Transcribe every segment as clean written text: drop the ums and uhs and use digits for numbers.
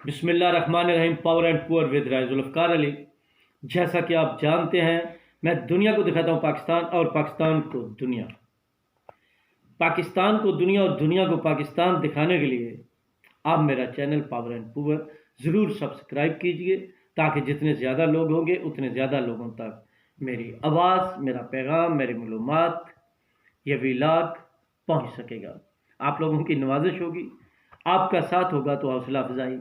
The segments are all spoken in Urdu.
بسم اللہ الرحمن الرحیم۔ پاور اینڈ پور ود رائے ذوالفقار علی۔ جیسا کہ آپ جانتے ہیں، میں دنیا کو دکھاتا ہوں پاکستان، اور پاکستان کو دنیا، پاکستان کو دنیا اور دنیا کو پاکستان دکھانے کے لیے آپ میرا چینل پاور اینڈ پور ضرور سبسکرائب کیجئے، تاکہ جتنے زیادہ لوگ ہوں گے اتنے زیادہ لوگوں تک میری آواز، میرا پیغام، میری معلومات، یہ ویلاگ پہنچ سکے گا۔ آپ لوگوں کی نوازش ہوگی، آپ کا ساتھ ہوگا تو حوصلہ افزائی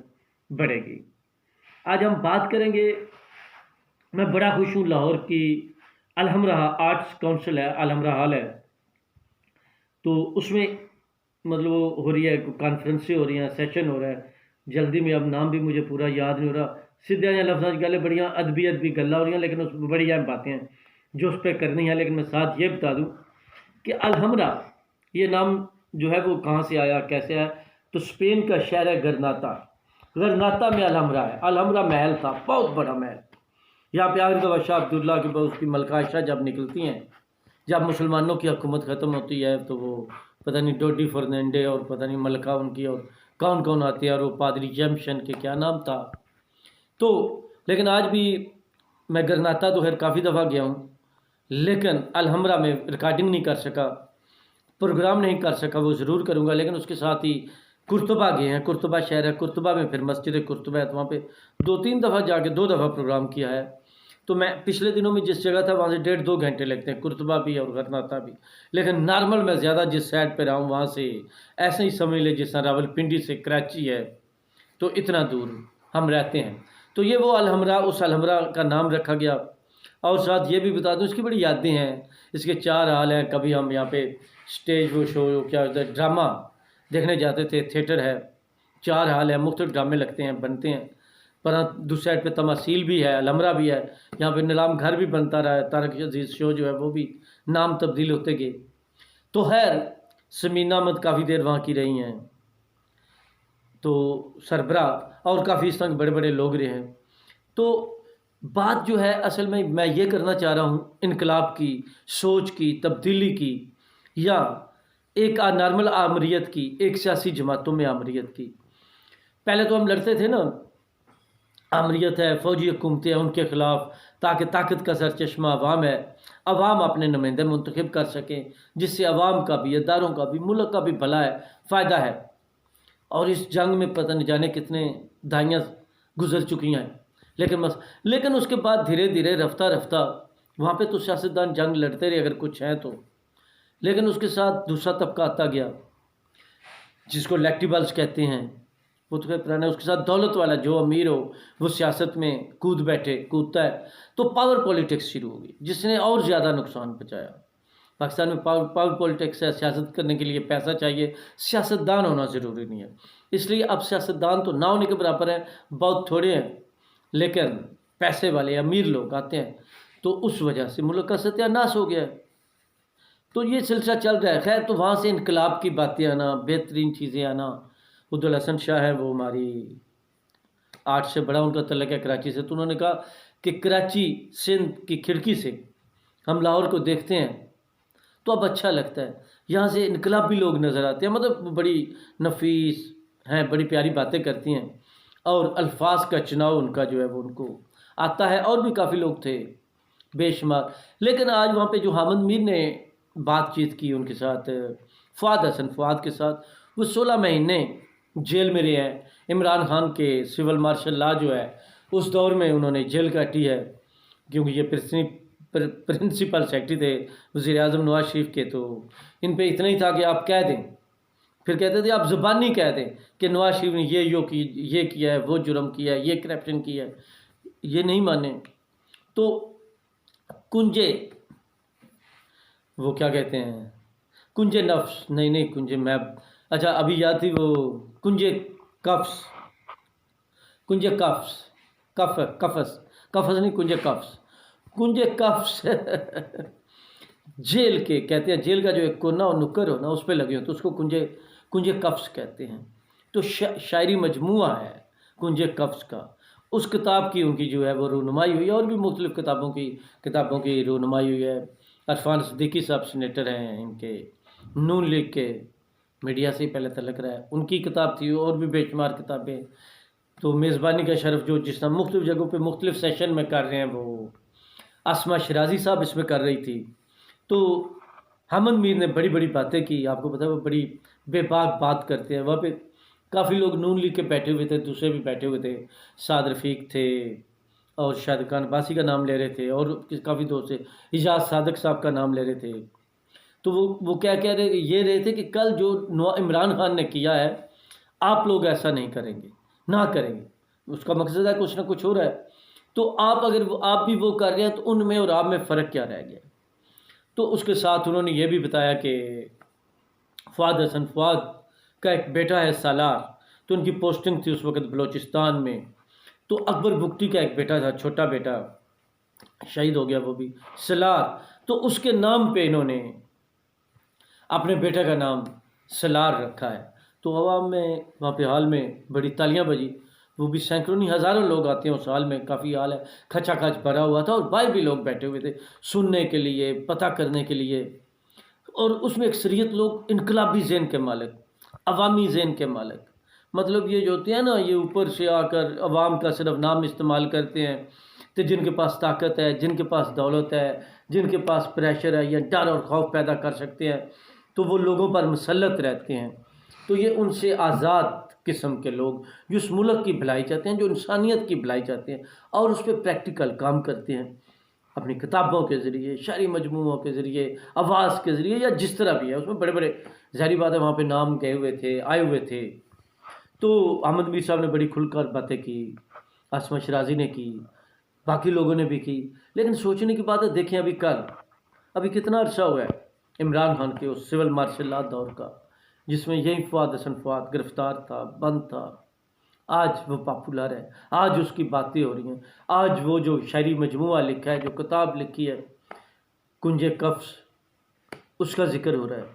بڑھے گی۔ آج ہم بات کریں گے، میں بڑا خوش ہوں، لاہور کی الحمرہ آرٹس کونسل ہے، الحمرہ ہال ہے، تو اس میں مطلب ہو رہی ہے، کانفرنسیں ہو رہی ہیں، سیشن ہو رہا ہے، جلدی میں اب نام بھی مجھے پورا یاد نہیں ہو رہا، سیدھے یا لفظ گلے بڑیاں ادبی گلیں ہو رہی ہیں، لیکن اس میں بڑی اہم باتیں ہیں جو اس پہ کرنی ہیں۔ لیکن میں ساتھ یہ بتا دوں کہ الحمرہ یہ نام جو ہے وہ کہاں سے آیا، کیسے آیا، تو اسپین کا شہر ہے گرناتا، گرناتا میں الحمرہ ہے۔ الحمرہ محل تھا، بہت بڑا محل، یہاں پہ آخر دفعہ شاہ عبداللہ کی اس کی ملکہ عائشہ جب نکلتی ہیں، جب مسلمانوں کی حکومت ختم ہوتی ہے، تو وہ پتہ نہیں ڈوڈی فرنینڈے اور پتہ نہیں ملکہ ان کی اور کون کون آتے ہیں، اور وہ پادری جیمشن کے کیا نام تھا۔ تو لیکن آج بھی میں گرناتا تو خیر کافی دفعہ گیا ہوں، لیکن الحمرہ میں ریکارڈنگ نہیں کر سکا، پروگرام نہیں کر سکا، وہ ضرور کروں گا۔ لیکن اس کے ساتھ ہی قرطبہ گئے ہیں، قرطبہ شہر ہے، قرطبہ میں پھر مسجد قرطبہ ہے، تو وہاں پہ 2-3 دفعہ جا کے 2 دفعہ پروگرام کیا ہے۔ تو میں پچھلے دنوں میں جس جگہ تھا وہاں سے 1.5-2 گھنٹے لگتے ہیں، قرطبہ بھی اور گرناتا بھی۔ لیکن نارمل میں زیادہ جس سائڈ پہ رہا ہوں وہاں سے ایسے ہی سمجھ لے جس طرح راول پنڈی سے کراچی ہے، تو اتنا دور ہم رہتے ہیں۔ تو یہ وہ الحمرہ، اس الحمرہ کا نام رکھا گیا۔ اور ساتھ یہ بھی بتا دوں، اس کی بڑی یادیں ہیں، اس کے 4 حال ہیں۔ کبھی ہم یہاں پہ سٹیج وہ شو کیا ہوتا ہے، ڈرامہ دیکھنے جاتے تھے، تھیٹر ہے، 4 حال ہیں، مختلف ڈرامے لگتے ہیں، بنتے ہیں۔ پر دوسری سائڈ پہ تماثیل بھی ہے، الحمرہ بھی ہے، یہاں پہ نیلام گھر بھی بنتا رہا ہے، طارق عزیز شو جو ہے وہ بھی نام تبدیل ہوتے گئے۔ تو خیر سمینہ احمد کافی دیر وہاں کی رہی ہیں، تو سربراہ اور کافی اس طرح کے بڑے بڑے لوگ رہے ہیں۔ تو بات جو ہے اصل میں یہ کرنا چاہ رہا ہوں، انقلاب کی، سوچ کی، تبدیلی کی، یا ایک نارمل آمریت کی، ایک سیاسی جماعتوں میں آمریت کی۔ پہلے تو ہم لڑتے تھے نا، آمریت ہے، فوجی حکومتیں ہیں، ان کے خلاف، تاکہ طاقت کا سرچشمہ عوام ہے، عوام اپنے نمائندے منتخب کر سکیں، جس سے عوام کا بھی، اداروں کا بھی، ملک کا بھی بھلا ہے، فائدہ ہے۔ اور اس جنگ میں پتہ نہیں جانے کتنے دہائیاں گزر چکی ہیں، لیکن اس کے بعد دھیرے دھیرے رفتہ رفتہ وہاں پہ تو سیاستدان جنگ لڑتے رہے اگر کچھ ہیں تو، لیکن اس کے ساتھ دوسرا طبقہ آتا گیا جس کو لیکٹیبلز کہتے ہیں، وہ تو پرانا، اس کے ساتھ دولت والا جو امیر ہو وہ سیاست میں کودتا ہے، تو پاور پولیٹکس شروع ہو گئی، جس نے اور زیادہ نقصان پہنچایا۔ پاکستان میں پاور پولیٹکس ہے، سیاست کرنے کے لیے پیسہ چاہیے، سیاستدان ہونا ضروری نہیں ہے، اس لیے اب سیاستدان تو نہ ہونے کے برابر ہیں، بہت تھوڑے ہیں، لیکن پیسے والے امیر لوگ آتے ہیں، تو اس وجہ سے ملک کا ستیہ ناش ہو گیا ہے۔ تو یہ سلسلہ چل رہا ہے۔ خیر تو وہاں سے انقلاب کی باتیں آنا، بہترین چیزیں آنا، عبدالحسن شاہ ہے، وہ ہماری آرٹ سے بڑا ان کا تعلق ہے کراچی سے، تو انہوں نے کہا کہ کراچی سندھ کی کھڑکی سے ہم لاہور کو دیکھتے ہیں تو اب اچھا لگتا ہے، یہاں سے انقلابی لوگ نظر آتے ہیں، مطلب بڑی نفیس ہیں، بڑی پیاری باتیں کرتی ہیں، اور الفاظ کا چناؤ ان کا جو ہے وہ ان کو آتا ہے، اور بھی کافی لوگ تھے بے شمار۔ لیکن آج وہاں پہ جو حامد میر نے بات چیت کی ان کے ساتھ، فؤاد حسن کے ساتھ، وہ 16 مہینے جیل میں رہے ہیں۔ عمران خان کے سول مارشل لا جو ہے اس دور میں انہوں نے جیل کاٹی ہے، کیونکہ یہ پرنسپل سیکرٹری تھے وزیر اعظم نواز شریف کے، تو ان پہ اتنا ہی تھا کہ آپ کہہ دیں، پھر کہتے تھے آپ زبانی کہہ دیں کہ نواز شریف نے یہ کیا ہے، وہ جرم کیا ہے، یہ کرپشن کیا ہے، یہ نہیں مانے۔ تو کنجے، وہ کیا کہتے ہیں، کنجے نفس، نہیں کنجے میں، اچھا ابھی یاد تھی وہ کنجے کفس، کفس نہیں، کنجے کفس جیل کے کہتے ہیں، جیل کا جو ایک کونا اور نکر ہو نا اس پہ لگے ہو تو اس کو کنجے کفس کہتے ہیں۔ تو شاعری مجموعہ ہے کنجے کفس کا، اس کتاب کی ان کی جو ہے وہ رونمائی ہوئی ہے، اور بھی مختلف کتابوں کی رونمائی ہوئی ہے۔ عرفان صدیقی صاحب سینیٹر ہیں ان کے، نون لیگ کے، میڈیا سے ہی پہلے تعلق رہا ہے، ان کی کتاب تھی، اور بھی بے شمار کتابیں۔ تو میزبانی کا شرف جو جس طرح مختلف جگہوں پہ مختلف سیشن میں کر رہے ہیں، وہ اسما شرازی صاحب اس میں کر رہی تھی. تو حمد میر نے بڑی بڑی باتیں کی. آپ کو پتہ ہے وہ بڑی بے باک بات کرتے ہیں. وہاں پہ کافی لوگ نون لیگ کے بیٹھے ہوئے تھے، دوسرے بھی بیٹھے ہوئے تھے. سعد رفیق تھے اور شاہد خان عباسی کا نام لے رہے تھے، اور کافی دوست تھے. اجاز صادق صاحب کا نام لے رہے تھے. تو وہ کیا کہہ رہے یہ رہے تھے کہ کل جو عمران خان نے کیا ہے آپ لوگ ایسا نہیں کریں گے، نہ کریں گے. اس کا مقصد ہے کچھ نہ کچھ ہو رہا ہے. تو آپ بھی وہ کر رہے ہیں تو ان میں اور آپ میں فرق کیا رہ گیا. تو اس کے ساتھ انہوں نے یہ بھی بتایا کہ فؤاد حسن فؤاد کا ایک بیٹا ہے سالار، تو ان کی پوسٹنگ تھی اس وقت بلوچستان میں. تو اکبر بگٹی کا ایک بیٹا تھا، چھوٹا بیٹا، شہید ہو گیا وہ بھی، سلار. تو اس کے نام پہ انہوں نے اپنے بیٹے کا نام سلار رکھا ہے. تو عوام میں وہاں پہ حال میں بڑی تالیاں بجی. وہ بھی سینکڑوں نہیں ہزاروں لوگ آتے ہیں اس حال میں. کافی حال ہے کھچا کھچ بھرا ہوا تھا، اور باہر بھی لوگ بیٹھے ہوئے تھے سننے کے لیے، پتہ کرنے کے لیے. اور اس میں اکثریت لوگ انقلابی ذہن کے مالک، عوامی ذہن کے مالک. مطلب یہ جو ہوتے ہیں نا، یہ اوپر سے آ کر عوام کا صرف نام استعمال کرتے ہیں. تو جن کے پاس طاقت ہے، جن کے پاس دولت ہے، جن کے پاس پریشر ہے یا ڈر اور خوف پیدا کر سکتے ہیں، تو وہ لوگوں پر مسلط رہتے ہیں. تو یہ ان سے آزاد قسم کے لوگ جو اس ملک کی بھلائی چاہتے ہیں، جو انسانیت کی بھلائی چاہتے ہیں، اور اس پہ پریکٹیکل کام کرتے ہیں اپنی کتابوں کے ذریعے، شعری مجموعوں کے ذریعے، آواز کے ذریعے، یا جس طرح بھی ہے. اس میں بڑے بڑے ظاہری بات ہے وہاں پہ نام گئے ہوئے تھے، آئے ہوئے تھے. تو احمد میر صاحب نے بڑی کھل کر باتیں کی، اسما شرازی نے کی، باقی لوگوں نے بھی کی. لیکن سوچنے کی بات ہے، دیکھیں ابھی کتنا عرصہ ہوا ہے عمران خان کے اس سول مارشل لا دور کا، جس میں یہی فؤاد حسن فؤاد گرفتار تھا، بند تھا. آج وہ پاپولر ہے، آج اس کی باتیں ہو رہی ہیں. آج وہ جو شاعری مجموعہ لکھا ہے، جو کتاب لکھی ہے کنج کفس، اس کا ذکر ہو رہا ہے.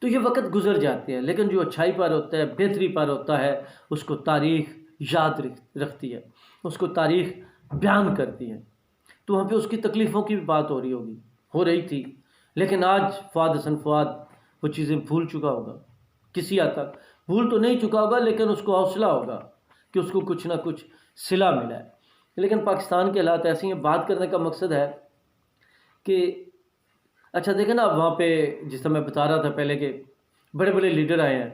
تو یہ وقت گزر جاتے ہیں، لیکن جو اچھائی پر ہوتا ہے، بہتری پر ہوتا ہے، اس کو تاریخ یاد رکھتی ہے، اس کو تاریخ بیان کرتی ہے. تو وہاں پہ اس کی تکلیفوں کی بھی بات ہو رہی تھی. لیکن آج فؤاد حسن فؤاد وہ چیزیں بھول چکا ہوگا، کسی حد تک بھول تو نہیں چکا ہوگا، لیکن اس کو حوصلہ ہوگا کہ اس کو کچھ نہ کچھ صلہ ملا ہے. لیکن پاکستان کے حالات ایسے ہیں. بات کرنے کا مقصد ہے کہ اچھا دیکھیں نا، وہاں پہ جس طرح میں بتا رہا تھا پہلے کہ بڑے بڑے لیڈر آئے ہیں.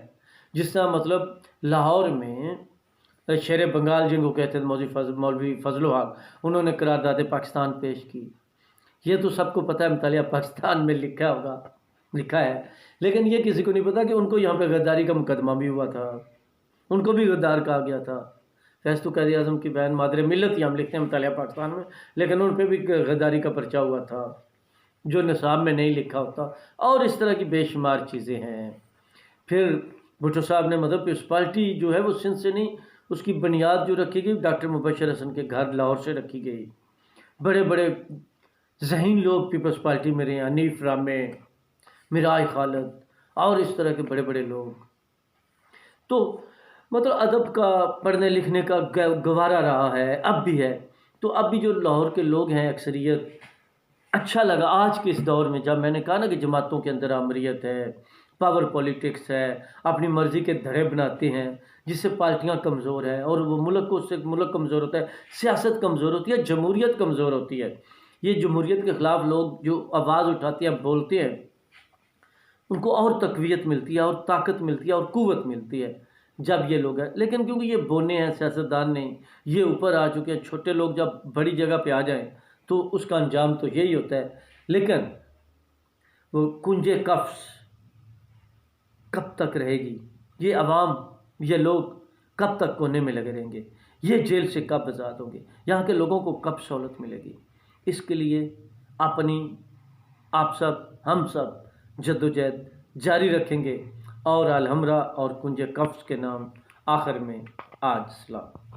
جس طرح مطلب لاہور میں شیر بنگال جن کو کہتے ہیں مولوی فضل الحق، انہوں نے قرارداد پاکستان پیش کی. یہ تو سب کو پتہ ہے، مطالعہ پاکستان میں لکھا ہے. لیکن یہ کسی کو نہیں پتا کہ ان کو یہاں پہ غداری کا مقدمہ بھی ہوا تھا، ان کو بھی غدار کہا گیا تھا. فیض تو قائد اعظم کی بہن مادر ملت ہی ہم لکھتے ہیں مطالعہ پاکستان میں، لیکن ان پہ بھی غداری کا پرچہ ہوا تھا جو نصاب میں نہیں لکھا ہوتا. اور اس طرح کی بے شمار چیزیں ہیں. پھر بھٹو صاحب نے مطلب پیپلز جو ہے وہ سندھ سے نہیں، اس کی بنیاد جو رکھی گئی ڈاکٹر مبشر حسن کے گھر لاہور سے رکھی گئی. بڑے بڑے ذہین لوگ پیپلز پارٹی میں رہے ہیں، حنیف رامے، میرائے خالد، اور اس طرح کے بڑے بڑے لوگ. تو مطلب ادب کا، پڑھنے لکھنے کا گوارا رہا ہے، اب بھی ہے. تو اب بھی جو لاہور کے لوگ ہیں اکثریت، اچھا لگا آج کے اس دور میں جب میں نے کہا نا کہ جماعتوں کے اندر آمریت ہے، پاور پولیٹکس ہے، اپنی مرضی کے دھڑے بناتے ہیں جس سے پارٹیاں کمزور ہیں، اور وہ ملک کمزور ہوتا ہے، سیاست کمزور ہوتی ہے، جمہوریت کمزور ہوتی ہے. یہ جمہوریت کے خلاف لوگ جو آواز اٹھاتے ہیں، بولتے ہیں، ان کو اور تقویت ملتی ہے، اور طاقت ملتی ہے، اور قوت ملتی ہے جب یہ لوگ ہیں. لیکن کیونکہ یہ بونے ہیں سیاستدان نہیں، یہ اوپر آ چکے ہیں. چھوٹے لوگ جب بڑی جگہ پہ آ جائیں تو اس کا انجام تو یہی ہوتا ہے. لیکن وہ کنج کفس کب تک رہے گی؟ یہ عوام، یہ لوگ کب تک کونے میں لگے رہیں گے؟ یہ جیل سے کب آزاد ہوں گے؟ یہاں کے لوگوں کو کب سہولت ملے گی؟ اس کے لیے آپ سب، ہم سب جدوجہد جاری رکھیں گے. اور الحمرا اور کنج کفس کے نام آخر میں آج سلام.